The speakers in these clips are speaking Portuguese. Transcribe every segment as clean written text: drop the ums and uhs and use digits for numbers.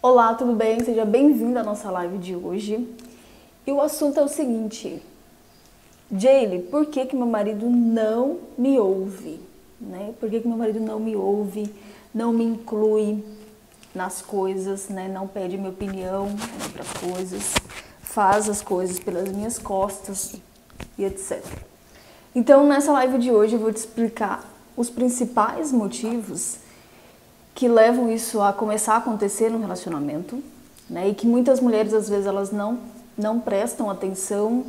Olá, tudo bem? Seja bem-vindo à nossa live de hoje. E o assunto é o seguinte: Jaylee, por que que meu marido não me ouve? Por que que meu marido não me ouve, não me inclui nas coisas, não pede minha opinião para as coisas, faz as coisas pelas minhas costas e etc. Então, nessa live de hoje eu vou te explicar os principais motivos que levam isso a começar a acontecer no relacionamento, e que muitas mulheres, às vezes, elas não prestam atenção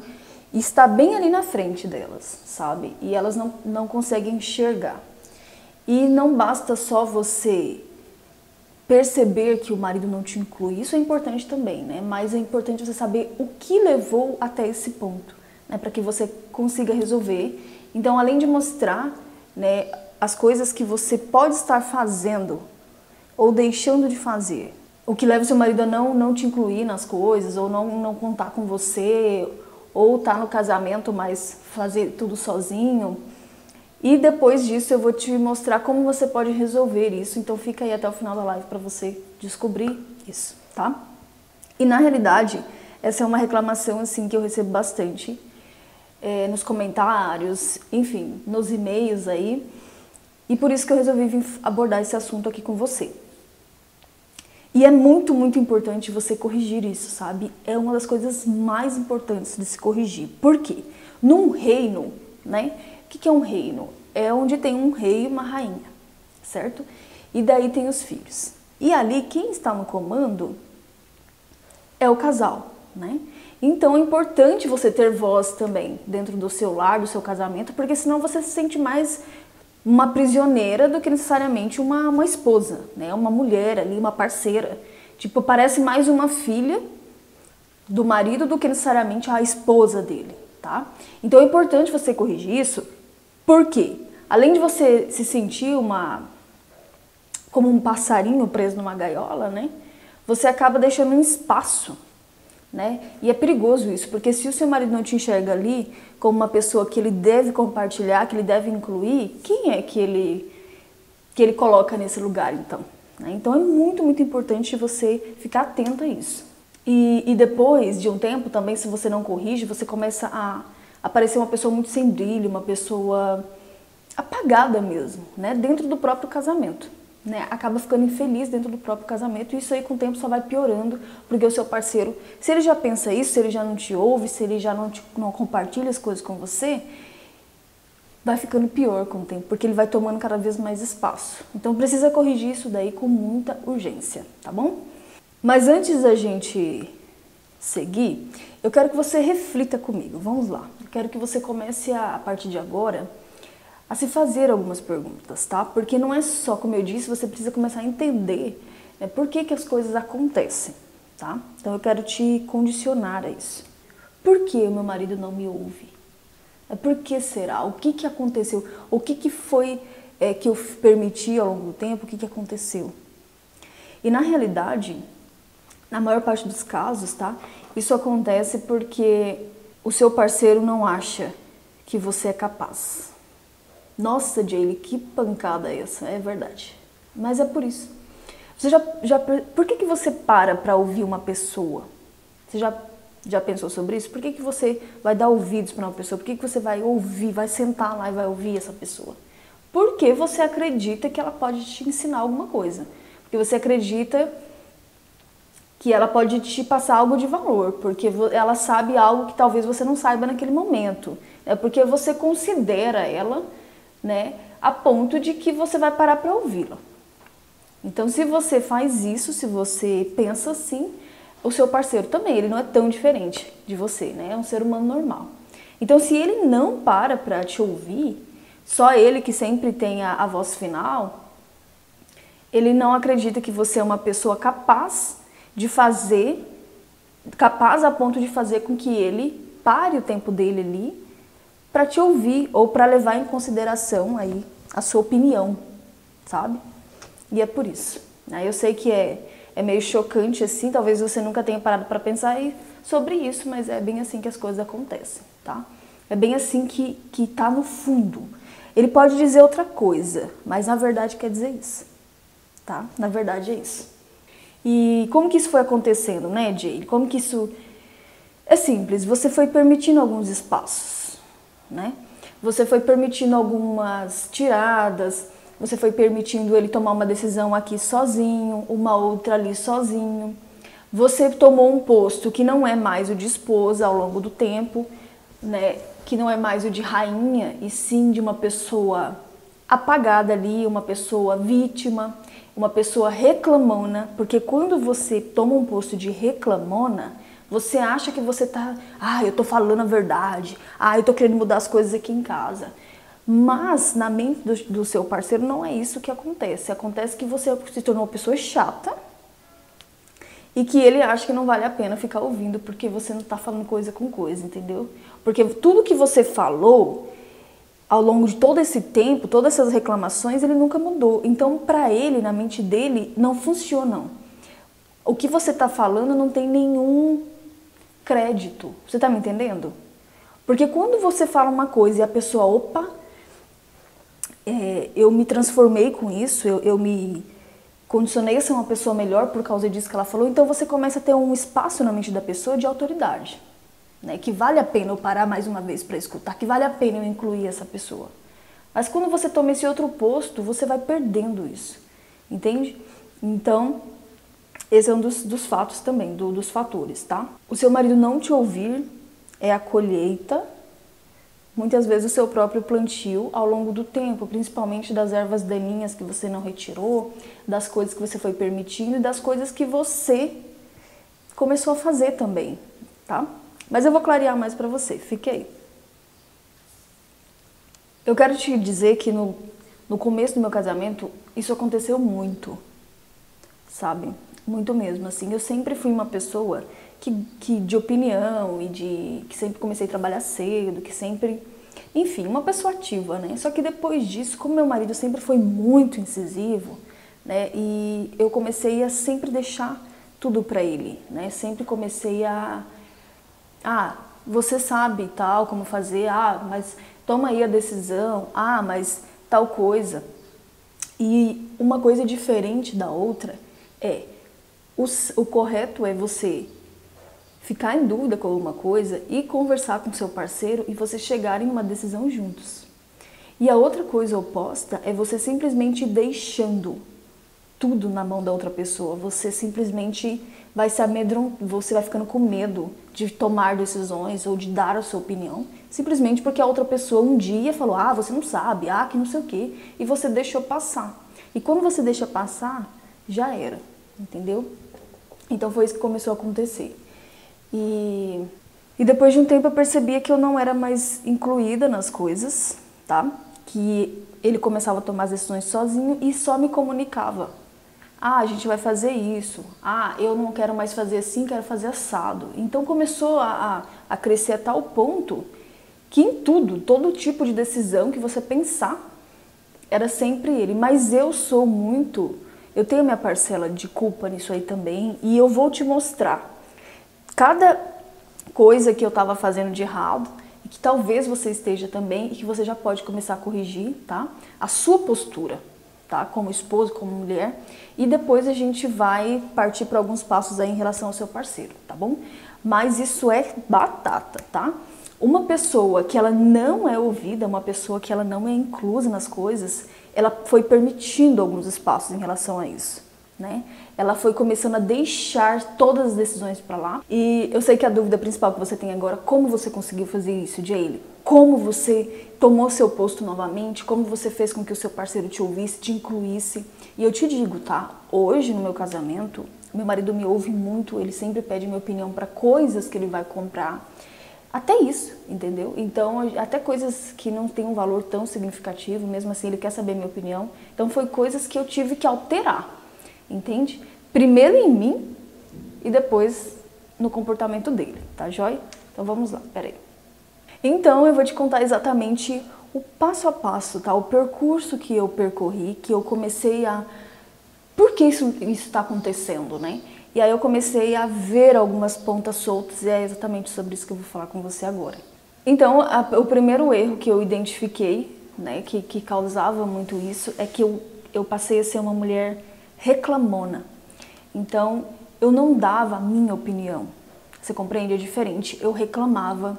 e está bem ali na frente delas, sabe? E elas não conseguem enxergar. E não basta só você perceber que o marido não te inclui, isso é importante também, mas é importante você saber o que levou até esse ponto, para que você consiga resolver. Então, além de mostrar, as coisas que você pode estar fazendo ou deixando de fazer, o que leva o seu marido a não te incluir nas coisas, ou não contar com você, ou tá no casamento, mas fazer tudo sozinho. E depois disso eu vou te mostrar como você pode resolver isso, então fica aí até o final da live para você descobrir isso, tá? E na realidade, essa é uma reclamação assim que eu recebo bastante nos comentários, enfim, nos e-mails aí, e por isso que eu resolvi vir abordar esse assunto aqui com você. E é muito, muito importante você corrigir isso, sabe? É uma das coisas mais importantes de se corrigir. Por quê? Num reino, O que é um reino? É onde tem um rei e uma rainha, certo? E daí tem os filhos. E ali quem está no comando é o casal, Então é importante você ter voz também dentro do seu lar, do seu casamento, porque senão você se sente mais uma prisioneira do que necessariamente uma esposa, uma mulher ali, uma parceira. Tipo, parece mais uma filha do marido do que necessariamente a esposa dele, tá? Então é importante você corrigir isso, porque além de você se sentir como um passarinho preso numa gaiola, você acaba deixando um espaço, E é perigoso isso, porque se o seu marido não te enxerga ali como uma pessoa que ele deve compartilhar, que ele deve incluir, quem é que ele coloca nesse lugar, então? Então é muito, muito importante você ficar atento a isso. E depois de um tempo também, se você não corrige, você começa a parecer uma pessoa muito sem brilho, uma pessoa apagada mesmo, dentro do próprio casamento. Acaba ficando infeliz dentro do próprio casamento, e isso aí com o tempo só vai piorando, porque o seu parceiro, se ele já pensa isso, se ele já não te ouve, se ele já não compartilha as coisas com você, vai ficando pior com o tempo, porque ele vai tomando cada vez mais espaço. Então precisa corrigir isso daí com muita urgência, tá bom? Mas antes da gente seguir, eu quero que você reflita comigo, vamos lá. Eu quero que você comece a partir de agora a se fazer algumas perguntas, tá? Porque não é só, como eu disse, você precisa começar a entender por que as coisas acontecem, tá? Então eu quero te condicionar a isso. Por que o meu marido não me ouve? Por que será? O que aconteceu? O que foi que eu permiti ao longo do tempo? O que aconteceu? E na realidade, na maior parte dos casos, tá? Isso acontece porque o seu parceiro não acha que você é capaz. Nossa, Jaylee, que pancada essa, é verdade. Mas é por isso. Você por que você para ouvir uma pessoa? Você já pensou sobre isso? Por que você vai dar ouvidos para uma pessoa? Por que você vai ouvir, vai sentar lá e vai ouvir essa pessoa? Porque você acredita que ela pode te ensinar alguma coisa. Porque você acredita que ela pode te passar algo de valor, porque ela sabe algo que talvez você não saiba naquele momento. É porque você considera ela, a ponto de que você vai parar para ouvi-la. Então, se você faz isso, se você pensa assim, o seu parceiro também, ele não é tão diferente de você, é um ser humano normal. Então, se ele não para te ouvir, só ele que sempre tem a voz final, ele não acredita que você é uma pessoa capaz a ponto de fazer com que ele pare o tempo dele ali para te ouvir ou para levar em consideração aí a sua opinião, sabe? E é por isso. Eu sei que é meio chocante assim, talvez você nunca tenha parado para pensar sobre isso, mas é bem assim que as coisas acontecem, tá? É bem assim que tá no fundo. Ele pode dizer outra coisa, mas na verdade quer dizer isso, tá? Na verdade é isso. E como que isso foi acontecendo, né, Jay? Como que isso... É simples, você foi permitindo alguns espaços, né? Você foi permitindo algumas tiradas, você foi permitindo ele tomar uma decisão aqui sozinho, uma outra ali sozinho. Você tomou um posto que não é mais o de esposa ao longo do tempo, né? Que não é mais o de rainha, e sim de uma pessoa apagada ali, uma pessoa vítima, uma pessoa reclamona, porque quando você toma um posto de reclamona, você acha que você tá, eu tô falando a verdade, eu tô querendo mudar as coisas aqui em casa. Mas na mente do seu parceiro não é isso que acontece. Acontece que você se tornou uma pessoa chata e que ele acha que não vale a pena ficar ouvindo porque você não tá falando coisa com coisa, entendeu? Porque tudo que você falou ao longo de todo esse tempo, todas essas reclamações, ele nunca mudou. Então, para ele, na mente dele, não funcionam. O que você tá falando não tem nenhum crédito. Você tá me entendendo? Porque quando você fala uma coisa e a pessoa, eu me transformei com isso, eu me condicionei a ser uma pessoa melhor por causa disso que ela falou, então você começa a ter um espaço na mente da pessoa de autoridade, né? Que vale a pena eu parar mais uma vez para escutar, que vale a pena eu incluir essa pessoa. Mas quando você toma esse outro posto, você vai perdendo isso, entende? Então, esse é um dos fatos também, dos fatores, tá? O seu marido não te ouvir é a colheita, muitas vezes, o seu próprio plantio ao longo do tempo, principalmente das ervas daninhas que você não retirou, das coisas que você foi permitindo e das coisas que você começou a fazer também, tá? Mas eu vou clarear mais pra você, fique aí. Eu quero te dizer que no começo do meu casamento, isso aconteceu muito, sabe? Muito mesmo, assim. Eu sempre fui uma pessoa que de opinião e que sempre comecei a trabalhar cedo, que sempre... Enfim, uma pessoa ativa, né? Só que depois disso, como meu marido sempre foi muito incisivo, né? E eu comecei a sempre deixar tudo pra ele, né? Sempre comecei você sabe tal, como fazer, mas toma aí a decisão, mas tal coisa. E uma coisa diferente da outra o correto é você ficar em dúvida com alguma coisa e conversar com seu parceiro e vocês chegarem a uma decisão juntos. E a outra coisa oposta é você simplesmente deixando tudo na mão da outra pessoa. Você simplesmente vai se amedrontando, você vai ficando com medo de tomar decisões ou de dar a sua opinião, simplesmente porque a outra pessoa um dia falou, você não sabe, que não sei o quê, e você deixou passar. E quando você deixa passar, já era, entendeu? Então foi isso que começou a acontecer. E depois de um tempo eu percebia que eu não era mais incluída nas coisas, tá? Que ele começava a tomar as decisões sozinho e só me comunicava. A gente vai fazer isso. Eu não quero mais fazer assim, quero fazer assado. Então começou a crescer a tal ponto que em tudo, todo tipo de decisão que você pensar, era sempre ele. Mas eu tenho minha parcela de culpa nisso aí também e eu vou te mostrar. Cada coisa que eu estava fazendo de errado, e que talvez você esteja também, e que você já pode começar a corrigir, tá? A sua postura, tá? Como esposa, como mulher. E depois a gente vai partir para alguns passos aí em relação ao seu parceiro, tá bom? Mas isso é batata, tá? Uma pessoa que ela não é ouvida, uma pessoa que ela não é inclusa nas coisas, ela foi permitindo alguns espaços em relação a isso, né? Ela foi começando a deixar todas as decisões pra lá. E eu sei que a dúvida principal que você tem agora, como você conseguiu fazer isso, Jaylee? Como você tomou seu posto novamente? Como você fez com que o seu parceiro te ouvisse, te incluísse? E eu te digo, tá? Hoje, no meu casamento, meu marido me ouve muito, ele sempre pede minha opinião pra coisas que ele vai comprar. Até isso, entendeu? Então, até coisas que não têm um valor tão significativo, mesmo assim ele quer saber minha opinião. Então, foi coisas que eu tive que alterar. Entende? Primeiro em mim e depois no comportamento dele, tá joia? Então vamos lá, peraí. Então eu vou te contar exatamente o passo a passo, tá? O percurso que eu percorri, que eu comecei a... Por que isso está acontecendo, né? E aí eu comecei a ver algumas pontas soltas e é exatamente sobre isso que eu vou falar com você agora. Então o primeiro erro que eu identifiquei, né, que causava muito isso, é que eu passei a ser uma mulher reclamona. Então, eu não dava a minha opinião. Você compreende? É diferente. Eu reclamava.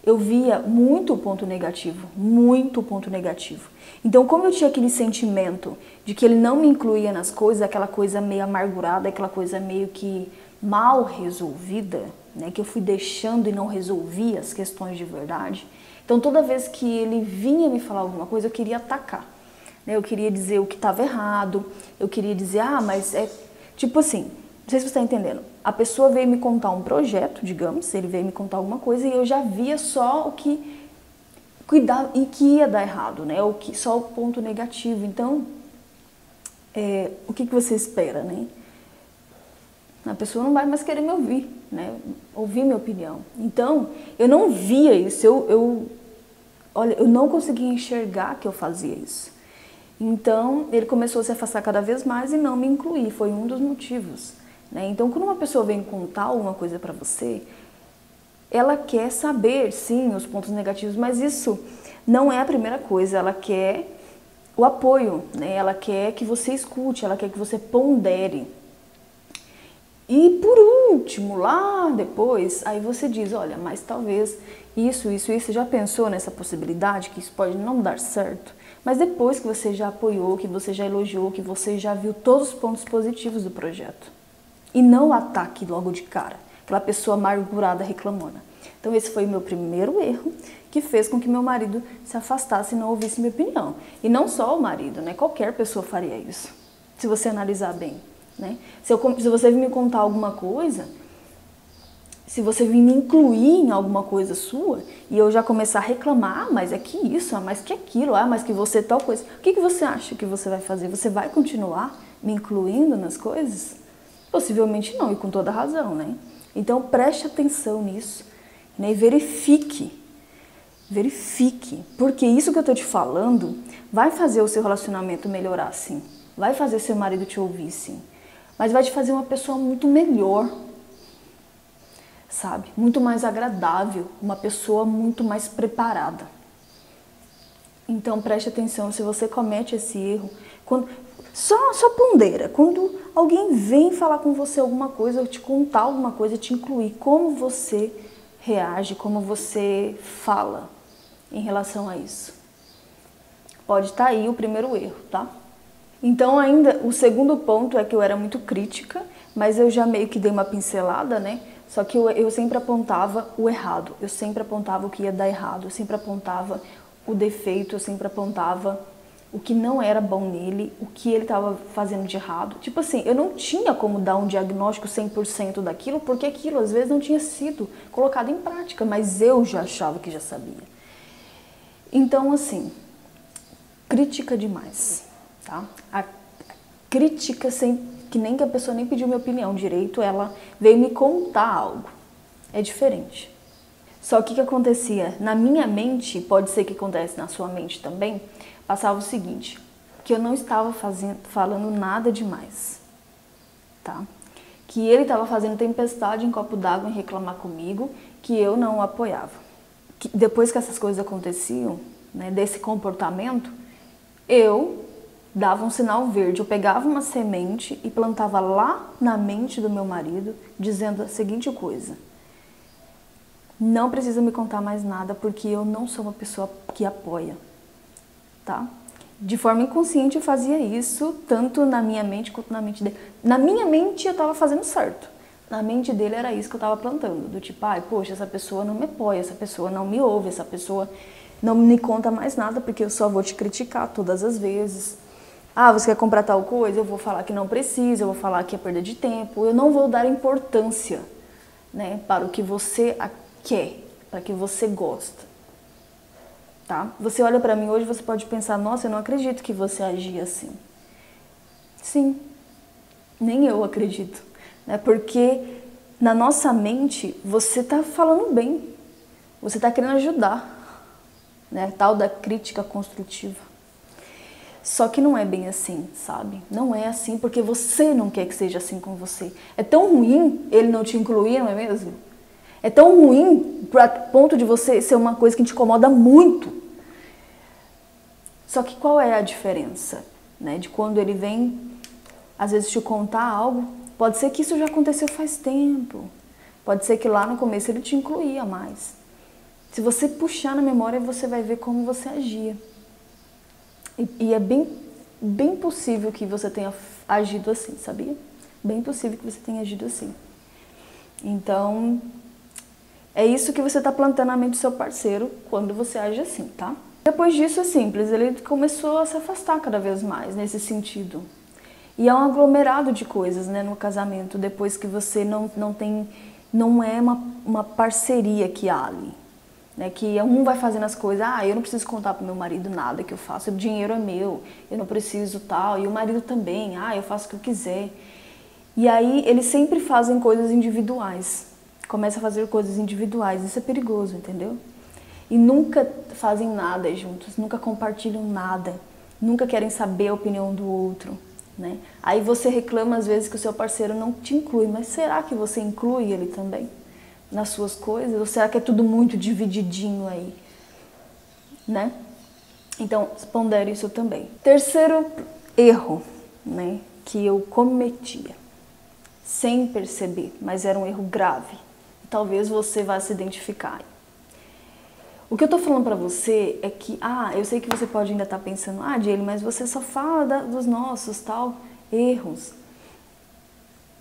Eu via muito ponto negativo, muito ponto negativo. Então, como eu tinha aquele sentimento de que ele não me incluía nas coisas, aquela coisa meio amargurada, aquela coisa meio que mal resolvida, né, que eu fui deixando e não resolvia as questões de verdade. Então, toda vez que ele vinha me falar alguma coisa, eu queria atacar. Né, eu queria dizer o que estava errado, eu queria dizer, mas é... Tipo assim, não sei se você está entendendo. A pessoa veio me contar um projeto, digamos, ele veio me contar alguma coisa e eu já via só o que ia dar errado, né? Só o ponto negativo. Então, o que você espera, né? A pessoa não vai mais querer me ouvir, né? Ouvir minha opinião. Então, eu não via isso, olha, eu não conseguia enxergar que eu fazia isso. Então, ele começou a se afastar cada vez mais e não me incluir, foi um dos motivos. Né? Então, quando uma pessoa vem contar alguma coisa pra você, ela quer saber, sim, os pontos negativos, mas isso não é a primeira coisa, ela quer o apoio, né? Ela quer que você escute, ela quer que você pondere. E por último, lá depois, aí você diz, olha, mas talvez isso, você já pensou nessa possibilidade, que isso pode não dar certo? Mas depois que você já apoiou, que você já elogiou, que você já viu todos os pontos positivos do projeto. E não o ataque logo de cara, aquela pessoa amargurada reclamona. Então esse foi o meu primeiro erro, que fez com que meu marido se afastasse e não ouvisse minha opinião. E não só o marido, né? Qualquer pessoa faria isso, se você analisar bem. Né? Se você vir me contar alguma coisa, se você vir me incluir em alguma coisa sua, e eu já começar a reclamar, mas é que isso, mas que aquilo, mas que você tal coisa, o que você acha que você vai fazer? Você vai continuar me incluindo nas coisas? Possivelmente não, e com toda razão, né? Então preste atenção nisso, né? E verifique, porque isso que eu tô te falando vai fazer o seu relacionamento melhorar, sim. Vai fazer seu marido te ouvir, sim. Mas vai te fazer uma pessoa muito melhor, sabe? Muito mais agradável, uma pessoa muito mais preparada. Então preste atenção, se você comete esse erro, só pondera, quando alguém vem falar com você alguma coisa, ou te contar alguma coisa, te incluir, como você reage, como você fala em relação a isso. Pode estar aí o primeiro erro, tá? Então ainda, o segundo ponto é que eu era muito crítica, mas eu já meio que dei uma pincelada, né? Só que eu sempre apontava o errado, eu sempre apontava o que ia dar errado, eu sempre apontava o defeito, eu sempre apontava o que não era bom nele, o que ele estava fazendo de errado. Tipo assim, eu não tinha como dar um diagnóstico 100% daquilo, porque aquilo às vezes não tinha sido colocado em prática, mas eu já achava que já sabia. Então assim, crítica demais. Tá? A crítica, que nem que a pessoa nem pediu minha opinião direito, ela veio me contar algo. É diferente. Só que o que acontecia? Na minha mente, pode ser que acontece na sua mente também, passava o seguinte, que eu não estava falando nada demais. Tá? Que ele estava fazendo tempestade em copo d'água em reclamar comigo, que eu não o apoiava. Depois que essas coisas aconteciam, né, desse comportamento, eu dava um sinal verde, eu pegava uma semente e plantava lá na mente do meu marido, dizendo a seguinte coisa: não precisa me contar mais nada, porque eu não sou uma pessoa que apoia, tá? De forma inconsciente eu fazia isso, tanto na minha mente quanto na mente dele. Na minha mente eu estava fazendo certo, na mente dele era isso que eu estava plantando, do tipo, poxa, essa pessoa não me apoia, essa pessoa não me ouve, essa pessoa não me conta mais nada, porque eu só vou te criticar todas as vezes. Você quer comprar tal coisa? Eu vou falar que não precisa, eu vou falar que é perda de tempo. Eu não vou dar importância, né, para o que você quer, para o que você gosta. Tá? Você olha para mim hoje, você pode pensar, nossa, eu não acredito que você agia assim. Sim, nem eu acredito. Né? Porque na nossa mente, você está falando bem, você está querendo ajudar. Né? Tal da crítica construtiva. Só que não é bem assim, sabe? Não é assim porque você não quer que seja assim com você. É tão ruim ele não te incluir, não é mesmo? É tão ruim para ponto de você ser uma coisa que te incomoda muito. Só que qual é a diferença, né? De quando ele vem, às vezes, te contar algo Pode ser que isso já aconteceu faz tempo. Pode ser que lá no começo ele te incluía mais. Se você puxar na memória, você vai ver como você agia. E é bem possível que você tenha agido assim, sabia? Bem possível que você tenha agido assim. Então, é isso que você está plantando na mente do seu parceiro quando você age assim, tá? Depois disso é simples, ele começou a se afastar cada vez mais nesse sentido. E é um aglomerado de coisas, né, no casamento, depois que você não é uma parceria que há ali. Né, que um vai fazendo as coisas, eu não preciso contar pro meu marido nada que eu faço, o dinheiro é meu, eu não preciso tal, e o marido também, eu faço o que eu quiser. E aí eles sempre fazem coisas individuais, começam a fazer coisas individuais, isso é perigoso, entendeu? E nunca fazem nada juntos, nunca compartilham nada, nunca querem saber a opinião do outro, né? Aí você reclama às vezes que o seu parceiro não te inclui, mas será que você inclui ele também nas suas coisas? Ou será que é tudo muito divididinho aí, né? Então, pondere isso também. Terceiro erro, né, que eu cometia, sem perceber, mas era um erro grave. Talvez você vá se identificar. O que eu tô falando pra você é que, eu sei que você pode ainda estar pensando, Jaylee, mas você só fala dos nossos, erros.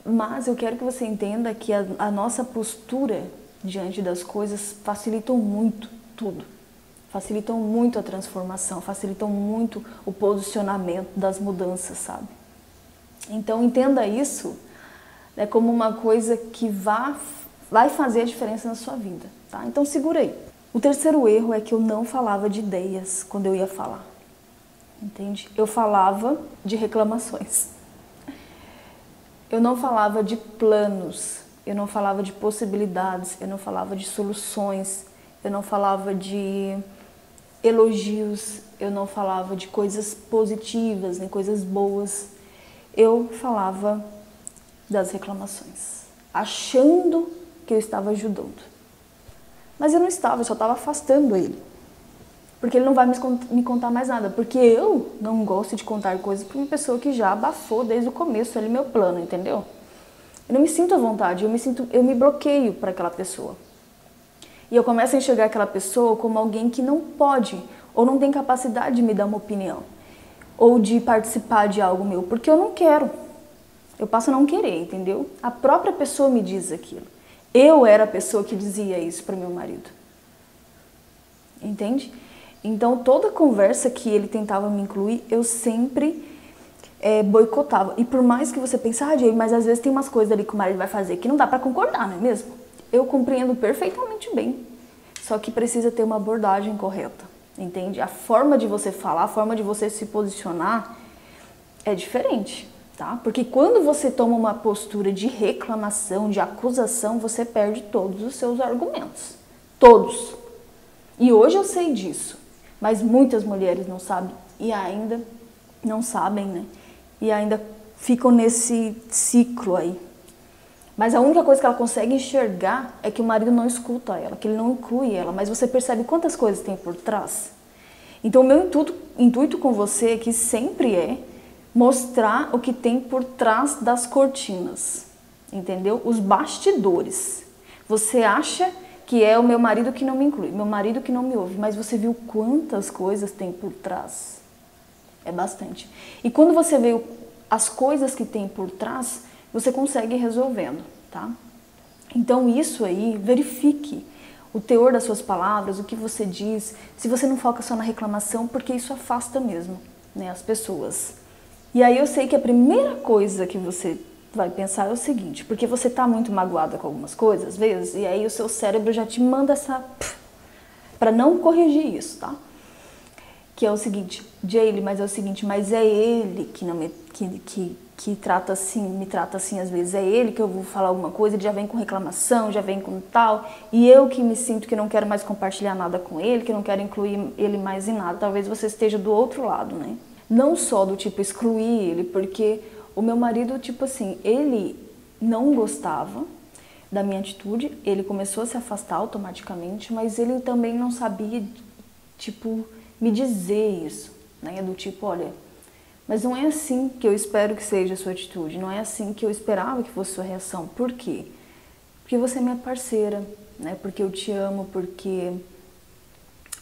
Mas eu quero que você entenda que a nossa postura diante das coisas facilitam muito tudo. Facilitam muito a transformação, facilitam muito o posicionamento das mudanças, sabe? Então entenda isso, né, como uma coisa que vai fazer a diferença na sua vida, tá? Então segura aí. O terceiro erro é que eu não falava de ideias quando eu ia falar, entende? Eu falava de reclamações. Eu não falava de planos, eu não falava de possibilidades, eu não falava de soluções, eu não falava de elogios, eu não falava de coisas positivas, nem coisas boas. Eu falava das reclamações, achando que eu estava ajudando. Mas eu não estava, eu só estava afastando ele. Porque ele não vai me contar mais nada. Porque eu não gosto de contar coisas para uma pessoa que já abafou desde o começo ali meu plano, entendeu? Eu não me sinto à vontade, eu me bloqueio para aquela pessoa. E eu começo a enxergar aquela pessoa como alguém que não pode ou não tem capacidade de me dar uma opinião ou de participar de algo meu, porque eu não quero. Eu passo a não querer, entendeu? A própria pessoa me diz aquilo. Eu era a pessoa que dizia isso para meu marido. Entende? Então, toda conversa que ele tentava me incluir, eu sempre boicotava. E por mais que você pense, Jay, mas às vezes tem umas coisas ali que o marido vai fazer que não dá para concordar, não é mesmo? Eu compreendo perfeitamente bem. Só que precisa ter uma abordagem correta, entende? A forma de você falar, a forma de você se posicionar é diferente, tá? Porque quando você toma uma postura de reclamação, de acusação, você perde todos os seus argumentos. Todos. E hoje eu sei disso. Mas muitas mulheres não sabem e ainda não sabem, né? E ainda ficam nesse ciclo aí. Mas a única coisa que ela consegue enxergar é que o marido não escuta ela, que ele não inclui ela. Mas você percebe quantas coisas tem por trás? Então o meu intuito com você aqui sempre é mostrar o que tem por trás das cortinas. Entendeu? Os bastidores. Você acha que é o meu marido que não me inclui, meu marido que não me ouve, mas você viu quantas coisas tem por trás? É bastante. E quando você vê as coisas que tem por trás, você consegue ir resolvendo, tá? Então isso aí, verifique o teor das suas palavras, o que você diz, se você não foca só na reclamação, porque isso afasta mesmo, né, as pessoas. E aí eu sei que a primeira coisa que você vai pensar é o seguinte, porque você tá muito magoada com algumas coisas, às vezes, e aí o seu cérebro já te manda para não corrigir isso, tá? Que é o seguinte, Jaylee, mas é o seguinte, mas é ele que não que trata assim, me trata assim às vezes, é ele que eu vou falar alguma coisa, ele já vem com reclamação, já vem com tal, e eu que me sinto que não quero mais compartilhar nada com ele, que não quero incluir ele mais em nada. Talvez você esteja do outro lado, né? Não só do tipo excluir ele, porque o meu marido, tipo assim, ele não gostava da minha atitude, ele começou a se afastar automaticamente, mas ele também não sabia, tipo, me dizer isso, né? Do tipo, olha, Mas não é assim que eu espero que seja a sua atitude, não é assim que eu esperava que fosse a sua reação. Por quê? Porque você é minha parceira, né? Porque eu te amo, porque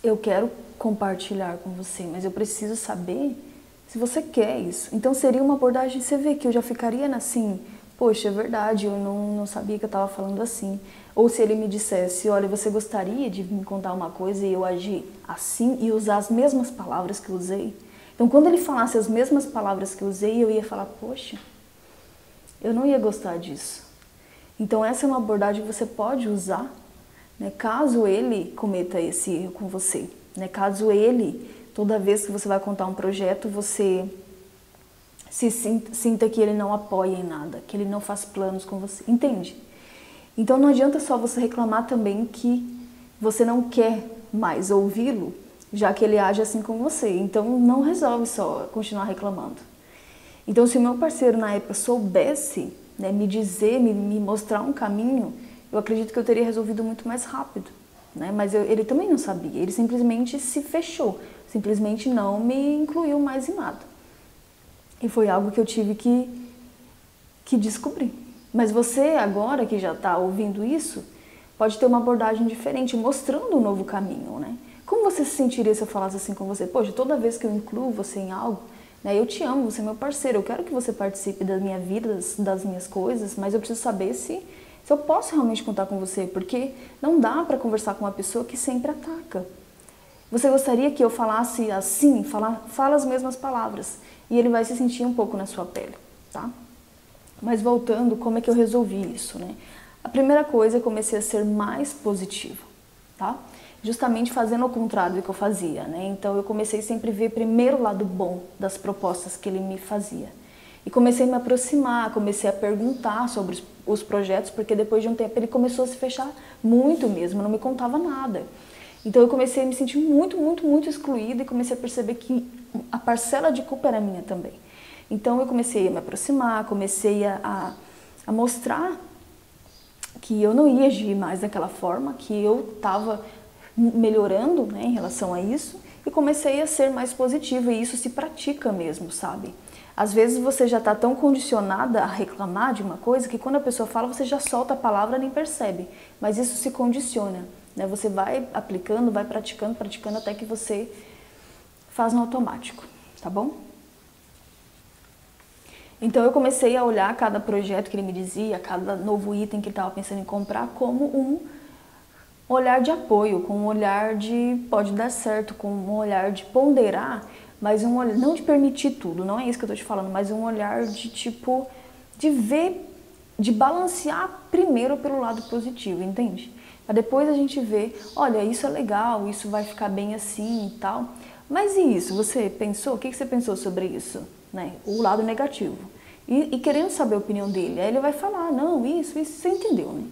eu quero compartilhar com você, mas eu preciso saber se você quer isso. Então seria uma abordagem, você vê que eu já ficaria assim, poxa, é verdade, eu não sabia que eu estava falando assim. Ou se ele me dissesse, olha, você gostaria de me contar uma coisa e eu agir assim e usar as mesmas palavras que eu usei? Então quando ele falasse as mesmas palavras que eu usei, eu ia falar, poxa, eu não ia gostar disso. Então essa é uma abordagem que você pode usar, né, caso ele cometa esse erro com você, né, caso ele, toda vez que você vai contar um projeto, você sinta que ele não apoia em nada, que ele não faz planos com você, entende? Então não adianta só você reclamar também que você não quer mais ouvi-lo, já que ele age assim com você, então não resolve só continuar reclamando. Então se o meu parceiro na época soubesse, né, me dizer, me mostrar um caminho, eu acredito que eu teria resolvido muito mais rápido, né? Mas ele também não sabia, ele simplesmente se fechou, simplesmente não me incluiu mais em nada. E foi algo que eu tive que descobrir. Mas você agora que já está ouvindo isso, pode ter uma abordagem diferente, mostrando um novo caminho, né? Como você se sentiria se eu falasse assim com você? Poxa, toda vez que eu incluo você em algo, né, eu te amo, você é meu parceiro, eu quero que você participe da minha vida, das minhas coisas, mas eu preciso saber se eu posso realmente contar com você, porque não dá para conversar com uma pessoa que sempre ataca. Você gostaria que eu falasse assim, fala as mesmas palavras, e ele vai se sentir um pouco na sua pele, tá? Mas voltando, como é que eu resolvi isso, né? A primeira coisa, eu comecei a ser mais positiva, tá? Justamente fazendo o contrário do que eu fazia, né? Então eu comecei sempre a ver primeiro o lado bom das propostas que ele me fazia. E comecei a me aproximar, comecei a perguntar sobre os projetos, porque depois de um tempo ele começou a se fechar muito mesmo, não me contava nada. Então eu comecei a me sentir muito excluída e comecei a perceber que a parcela de culpa era minha também. Então eu comecei a me aproximar, comecei a mostrar que eu não ia agir mais daquela forma, que eu estava melhorando, né, em relação a isso, e comecei a ser mais positiva, e isso se pratica mesmo, sabe? Às vezes você já está tão condicionada a reclamar de uma coisa que quando a pessoa fala você já solta a palavra e nem percebe, mas isso se condiciona, né? Você vai aplicando, vai praticando até que você faz no automático, tá bom? Então eu comecei a olhar cada projeto que ele me dizia, cada novo item que ele estava pensando em comprar como um olhar de apoio, com um olhar de pode dar certo, com um olhar de ponderar, mas um olhar, não de permitir tudo, não é isso que eu estou te falando, mas um olhar de tipo, de ver, de balancear primeiro pelo lado positivo, entende? Para depois a gente ver, olha, isso é legal, isso vai ficar bem assim e tal, mas e isso? Você pensou? O que você pensou sobre isso? Né? O lado negativo. E querendo saber a opinião dele, aí ele vai falar, não, isso, você entendeu, né?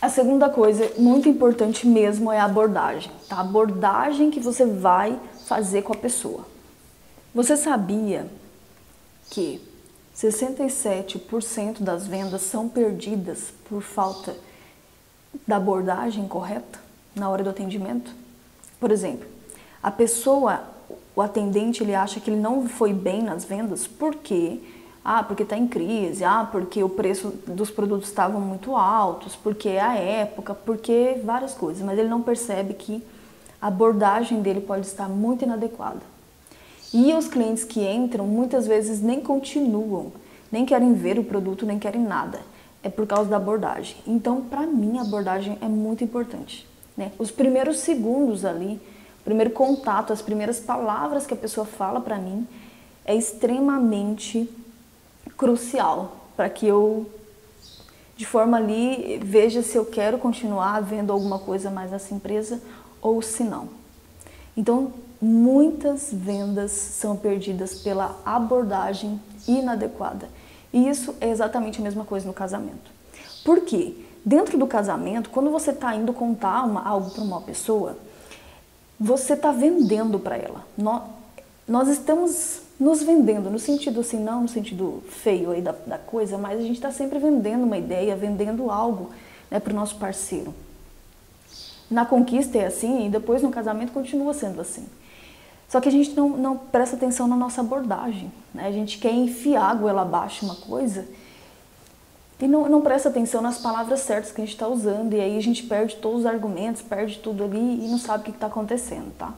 A segunda coisa, muito importante mesmo, é a abordagem, tá? A abordagem que você vai fazer com a pessoa. Você sabia que 67% das vendas são perdidas por falta da abordagem correta na hora do atendimento? Por exemplo, a pessoa, o atendente, ele acha que ele não foi bem nas vendas porque está em crise, porque o preço dos produtos estavam muito altos, porque é a época, porque várias coisas, mas ele não percebe que a abordagem dele pode estar muito inadequada. E os clientes que entram muitas vezes nem continuam, nem querem ver o produto, nem querem nada. É por causa da abordagem. Então, para mim, a abordagem é muito importante, né? Os primeiros segundos ali, o primeiro contato, as primeiras palavras que a pessoa fala para mim é extremamente crucial para que eu, de forma ali, veja se eu quero continuar vendo alguma coisa mais nessa empresa ou se não. Então, muitas vendas são perdidas pela abordagem inadequada. E isso é exatamente a mesma coisa no casamento. Por quê? Dentro do casamento, quando você está indo contar algo para uma pessoa, você está vendendo para ela. Nós estamos nos vendendo, no sentido assim, não no sentido feio aí da coisa, mas a gente está sempre vendendo uma ideia, vendendo algo, né, para o nosso parceiro. Na conquista é assim e depois no casamento continua sendo assim. Só que a gente não presta atenção na nossa abordagem, né? A gente quer enfiar a goela abaixo uma coisa e não presta atenção nas palavras certas que a gente está usando, e aí a gente perde todos os argumentos, perde tudo ali e não sabe o que está acontecendo, tá?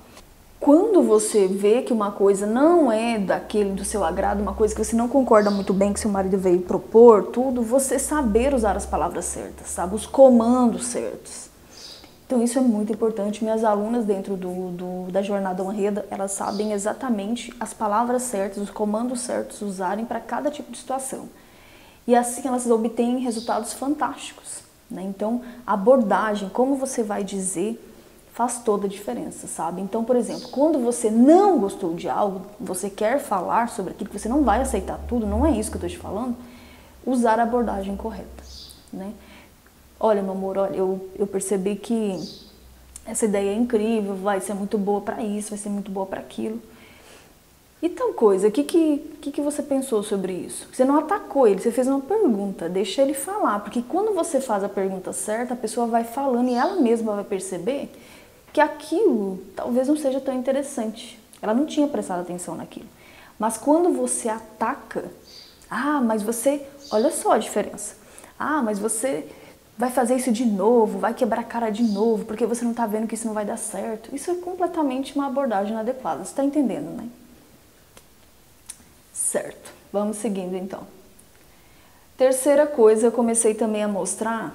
Quando você vê que uma coisa não é do seu agrado, uma coisa que você não concorda muito bem, que seu marido veio propor, tudo, você saber usar as palavras certas, sabe? Os comandos certos. Então isso é muito importante. Minhas alunas dentro da Jornada Honreda, elas sabem exatamente as palavras certas, os comandos certos usarem para cada tipo de situação. E assim elas obtêm resultados fantásticos, né? Então, a abordagem, como você vai dizer, faz toda a diferença, sabe? Então, por exemplo, quando você não gostou de algo, você quer falar sobre aquilo, que você não vai aceitar tudo, não é isso que eu estou te falando, usar a abordagem correta, né? Olha, meu amor, olha, eu percebi que essa ideia é incrível, vai ser muito boa para isso, vai ser muito boa para aquilo. E tal coisa, o que você pensou sobre isso? Você não atacou ele, você fez uma pergunta, deixa ele falar, porque quando você faz a pergunta certa, a pessoa vai falando e ela mesma vai perceber que aquilo talvez não seja tão interessante. Ela não tinha prestado atenção naquilo. Mas quando você ataca, mas você, olha só a diferença. Mas você vai fazer isso de novo, vai quebrar a cara de novo, porque você não está vendo que isso não vai dar certo. Isso é completamente uma abordagem inadequada, você está entendendo, né? Certo, vamos seguindo então. Terceira coisa, eu comecei também a mostrar,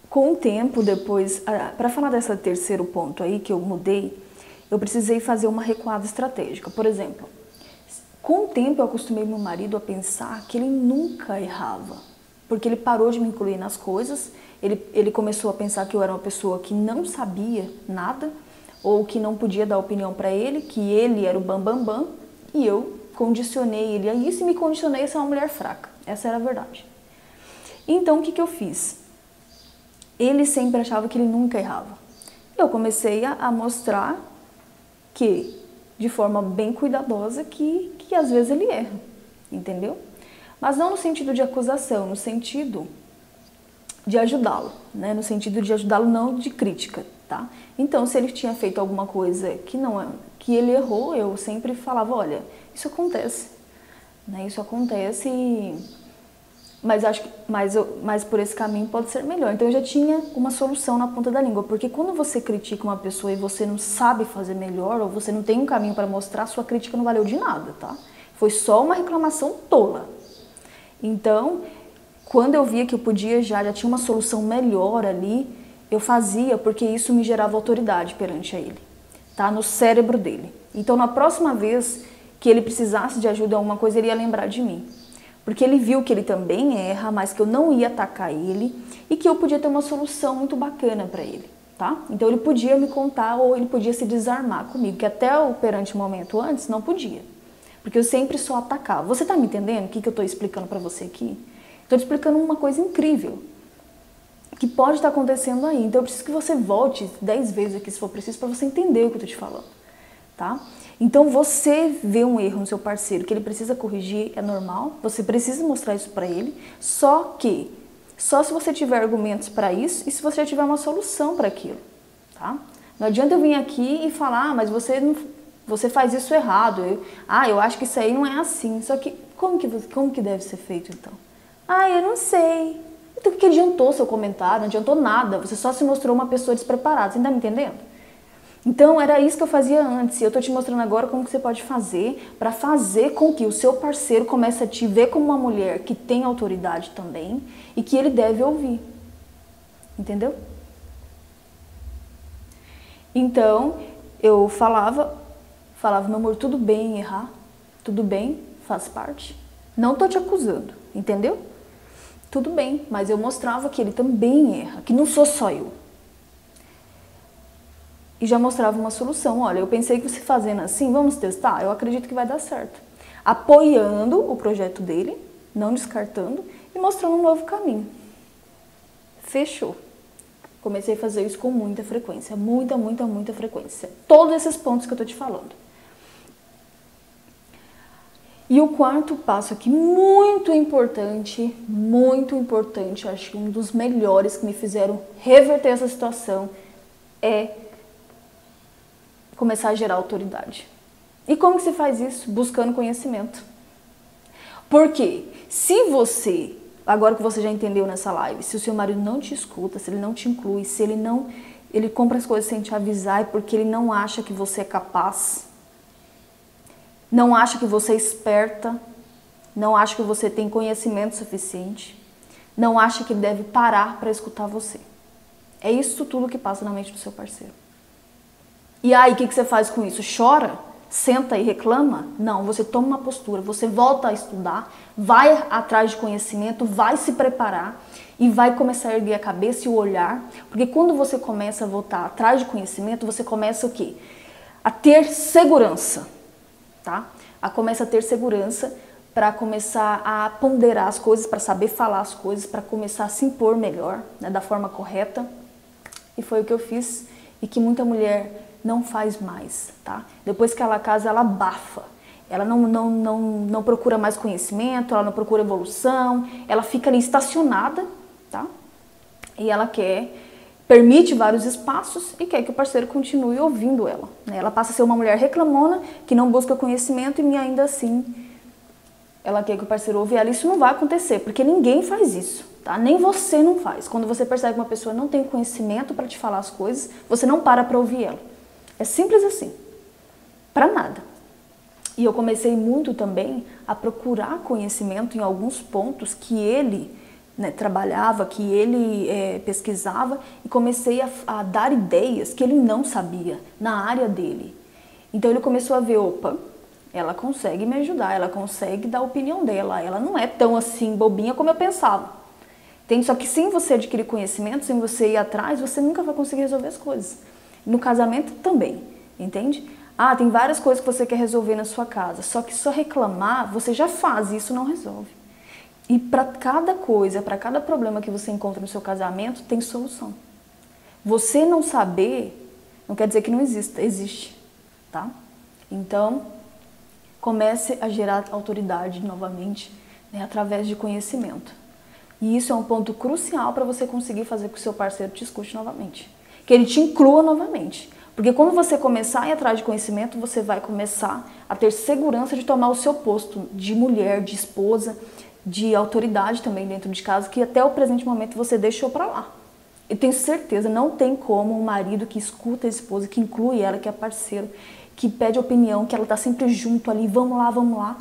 com o tempo depois, para falar desse terceiro ponto aí que eu mudei, eu precisei fazer uma recuada estratégica. Por exemplo, com o tempo eu acostumei meu marido a pensar que ele nunca errava, porque ele parou de me incluir nas coisas, ele começou a pensar que eu era uma pessoa que não sabia nada, ou que não podia dar opinião para ele, que ele era o bambambam, e eu condicionei ele a isso e me condicionei a ser uma mulher fraca. Essa era a verdade. Então, o que eu fiz? Ele sempre achava que ele nunca errava. Eu comecei a mostrar que, de forma bem cuidadosa, que às vezes ele erra, entendeu? Mas não no sentido de acusação, no sentido de ajudá-lo, né? No sentido de ajudá-lo, não de crítica, tá? Então, se ele tinha feito alguma coisa que ele errou, eu sempre falava, olha, isso acontece, né? Isso acontece, mas acho que mas por esse caminho pode ser melhor. Então eu já tinha uma solução na ponta da língua, porque quando você critica uma pessoa e você não sabe fazer melhor, ou você não tem um caminho para mostrar, sua crítica não valeu de nada, tá? Foi só uma reclamação tola. Então, quando eu via que eu podia já tinha uma solução melhor ali, eu fazia, porque isso me gerava autoridade perante a ele, tá? No cérebro dele. Então, na próxima vez que ele precisasse de ajuda em alguma coisa, ele ia lembrar de mim. Porque ele viu que ele também erra, mas que eu não ia atacar ele e que eu podia ter uma solução muito bacana para ele, tá? Então, ele podia me contar ou ele podia se desarmar comigo, que até o perante momento antes não podia. Porque eu sempre só atacava. Você tá me entendendo o que eu estou explicando para você aqui? Estou te explicando uma coisa incrível que pode estar acontecendo aí. Então, eu preciso que você volte 10 vezes aqui, se for preciso, para você entender o que eu estou te falando, tá? Então, você vê um erro no seu parceiro que ele precisa corrigir, é normal, você precisa mostrar isso para ele, só se você tiver argumentos para isso e se você tiver uma solução para aquilo, tá? Não adianta eu vir aqui e falar, mas você faz isso errado, eu acho que isso aí não é assim, só que como que deve ser feito então? Eu não sei. Então, o que adiantou seu comentário? Não adiantou nada, você só se mostrou uma pessoa despreparada, você tá me entendendo? Então, era isso que eu fazia antes, e eu tô te mostrando agora como que você pode fazer para fazer com que o seu parceiro comece a te ver como uma mulher que tem autoridade também e que ele deve ouvir. Entendeu? Então, eu falava, meu amor, tudo bem errar, tudo bem, faz parte. Não tô te acusando, entendeu? Tudo bem, mas eu mostrava que ele também erra, que não sou só eu. E já mostrava uma solução. Olha, eu pensei que você fazendo assim, vamos testar? Eu acredito que vai dar certo. Apoiando o projeto dele, não descartando, e mostrando um novo caminho. Fechou. Comecei a fazer isso com muita frequência. Muita frequência. Todos esses pontos que eu tô te falando. E o quarto passo aqui, muito importante, acho que um dos melhores que me fizeram reverter essa situação é começar a gerar autoridade. E como que se faz isso? Buscando conhecimento. Porque se você, agora que você já entendeu nessa live, se o seu marido não te escuta, se ele não te inclui, se ele compra as coisas sem te avisar, é porque ele não acha que você é capaz, não acha que você é esperta, não acha que você tem conhecimento suficiente, não acha que ele deve parar para escutar você. É isso tudo que passa na mente do seu parceiro. E aí, o que você faz com isso? Chora? Senta e reclama? Não, você toma uma postura, você volta a estudar, vai atrás de conhecimento, vai se preparar e vai começar a erguer a cabeça e o olhar, porque quando você começa a voltar atrás de conhecimento, você começa o quê? A ter segurança, tá? Começa a ter segurança para começar a ponderar as coisas, para saber falar as coisas, para começar a se impor melhor, né, da forma correta. E foi o que eu fiz e que muita mulher não faz mais, tá? Depois que ela casa, ela abafa. Ela não procura mais conhecimento, ela não procura evolução, ela fica ali estacionada, tá? E ela permite vários espaços e quer que o parceiro continue ouvindo ela, né? Ela passa a ser uma mulher reclamona, que não busca conhecimento e ainda assim ela quer que o parceiro ouve ela. Isso não vai acontecer, porque ninguém faz isso, tá? Nem você não faz. Quando você percebe que uma pessoa não tem conhecimento para te falar as coisas, você não para ouvir ela. É simples assim, para nada. E eu comecei muito também a procurar conhecimento em alguns pontos que ele, né, trabalhava, que ele pesquisava, e comecei a dar ideias que ele não sabia na área dele. Então ele começou a ver, opa, ela consegue me ajudar, ela consegue dar a opinião dela, ela não é tão assim bobinha como eu pensava. Entende? Só que sem você adquirir conhecimento, sem você ir atrás, você nunca vai conseguir resolver as coisas. No casamento também, entende? Tem várias coisas que você quer resolver na sua casa, só que só reclamar, você já faz, e isso não resolve. E para cada coisa, para cada problema que você encontra no seu casamento, tem solução. Você não saber, não quer dizer que não exista, existe, tá? Então, comece a gerar autoridade novamente, né, através de conhecimento. E isso é um ponto crucial para você conseguir fazer com que o seu parceiro te escute novamente. Que ele te inclua novamente. Porque quando você começar a ir atrás de conhecimento, você vai começar a ter segurança de tomar o seu posto de mulher, de esposa, de autoridade também dentro de casa, que até o presente momento você deixou para lá. Eu tenho certeza, não tem como um marido que escuta a esposa, que inclui ela, que é parceiro, que pede opinião, que ela está sempre junto ali, vamos lá, vamos lá.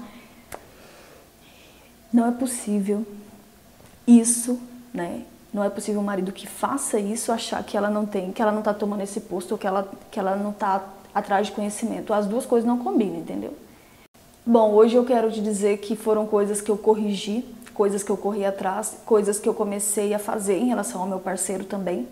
Não é possível isso, né? Não é possível um marido que faça isso achar que ela não tem, que ela não está tomando esse posto ou que ela não está atrás de conhecimento. As duas coisas não combinam, entendeu? Bom, hoje eu quero te dizer que foram coisas que eu corrigi, coisas que eu corri atrás, coisas que eu comecei a fazer em relação ao meu parceiro também.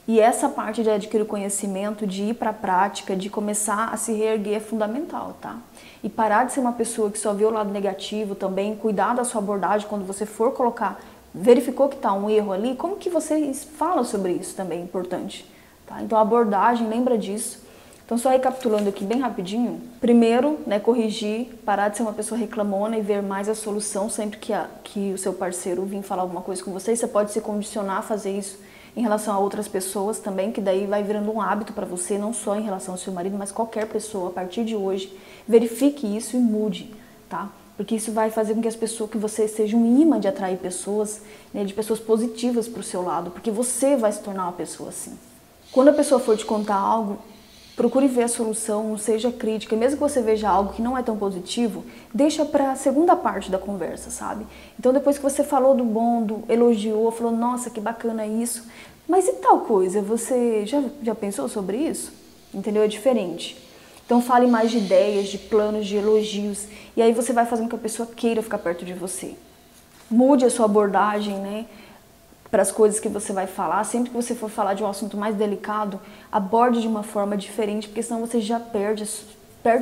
E essa parte de adquirir conhecimento, de ir para a prática, de começar a se reerguer é fundamental, tá? E parar de ser uma pessoa que só vê o lado negativo também, cuidar da sua abordagem quando você for colocar, verificou que está um erro ali, como que você fala sobre isso também é importante, tá? Então a abordagem, lembra disso. Então só recapitulando aqui bem rapidinho, primeiro, né, corrigir, parar de ser uma pessoa reclamona e ver mais a solução sempre que o seu parceiro vir falar alguma coisa com você. Você pode se condicionar a fazer isso em relação a outras pessoas também, que daí vai virando um hábito para você, não só em relação ao seu marido, mas qualquer pessoa, a partir de hoje, verifique isso e mude, tá? Porque isso vai fazer com que que você seja um imã de atrair pessoas, né, de pessoas positivas para o seu lado, porque você vai se tornar uma pessoa assim. Quando a pessoa for te contar algo, procure ver a solução, não seja crítica. Mesmo que você veja algo que não é tão positivo, deixa para a segunda parte da conversa, sabe? Então depois que você falou do bom, elogiou, falou, nossa, que bacana isso, mas e tal coisa, você já pensou sobre isso? Entendeu? É diferente. Então fale mais de ideias, de planos, de elogios, e aí você vai fazendo com que a pessoa queira ficar perto de você. Mude a sua abordagem, né, para as coisas que você vai falar. Sempre que você for falar de um assunto mais delicado, aborde de uma forma diferente, porque senão você já perde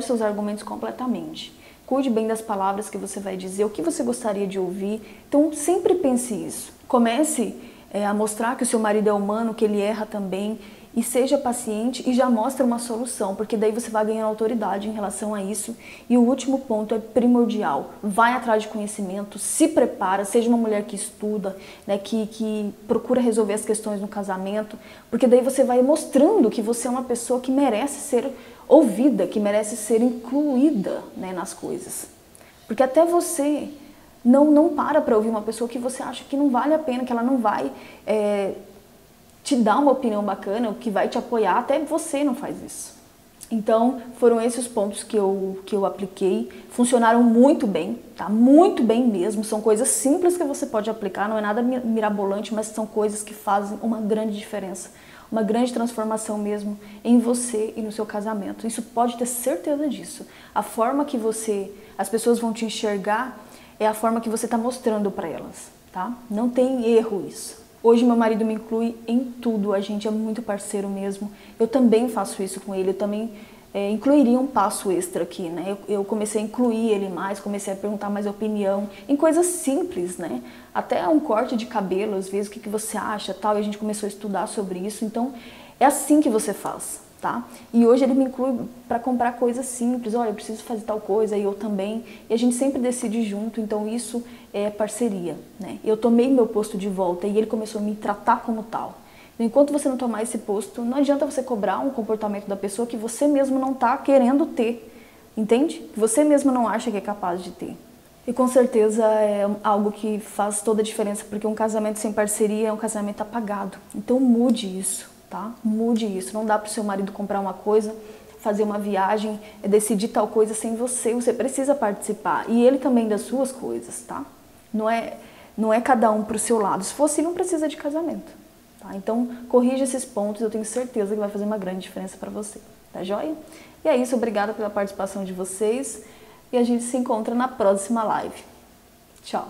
seus argumentos completamente. Cuide bem das palavras que você vai dizer, o que você gostaria de ouvir. Então sempre pense isso. Comece a mostrar que o seu marido é humano, que ele erra também, e seja paciente e já mostra uma solução, porque daí você vai ganhando autoridade em relação a isso. E o último ponto é primordial, vai atrás de conhecimento, se prepara, seja uma mulher que estuda, né, que procura resolver as questões no casamento, porque daí você vai mostrando que você é uma pessoa que merece ser ouvida, que merece ser incluída, né, nas coisas. Porque até você não para ouvir uma pessoa que você acha que não vale a pena, que ela não vai te dar uma opinião bacana, que vai te apoiar, até você não faz isso. Então, foram esses os pontos que eu apliquei, funcionaram muito bem, tá? Muito bem mesmo, são coisas simples que você pode aplicar, não é nada mirabolante, mas são coisas que fazem uma grande diferença, uma grande transformação mesmo em você e no seu casamento. Isso pode ter certeza disso. A forma que as pessoas vão te enxergar é a forma que você está mostrando para elas, tá? Não tem erro isso. Hoje meu marido me inclui em tudo, a gente é muito parceiro mesmo. Eu também faço isso com ele, eu também incluiria um passo extra aqui, né? Eu comecei a incluir ele mais, comecei a perguntar mais opinião em coisas simples, né? Até um corte de cabelo, às vezes, o que você acha, tal, e a gente começou a estudar sobre isso. Então, é assim que você faz, tá? E hoje ele me inclui para comprar coisas simples, olha, eu preciso fazer tal coisa, e eu também, e a gente sempre decide junto, então isso é parceria, né? Eu tomei meu posto de volta e ele começou a me tratar como tal. Então, enquanto você não tomar esse posto, não adianta você cobrar um comportamento da pessoa que você mesmo não está querendo ter, entende? Que você mesmo não acha que é capaz de ter. E com certeza é algo que faz toda a diferença, porque um casamento sem parceria é um casamento apagado. Então mude isso, tá? Mude isso. Não dá para o seu marido comprar uma coisa, fazer uma viagem, decidir tal coisa sem você. Você precisa participar. E ele também das suas coisas, tá? Não é cada um para o seu lado. Se fosse, não precisa de casamento. Tá? Então, corrija esses pontos, eu tenho certeza que vai fazer uma grande diferença para você. Tá joia? E é isso, obrigada pela participação de vocês. E a gente se encontra na próxima live. Tchau!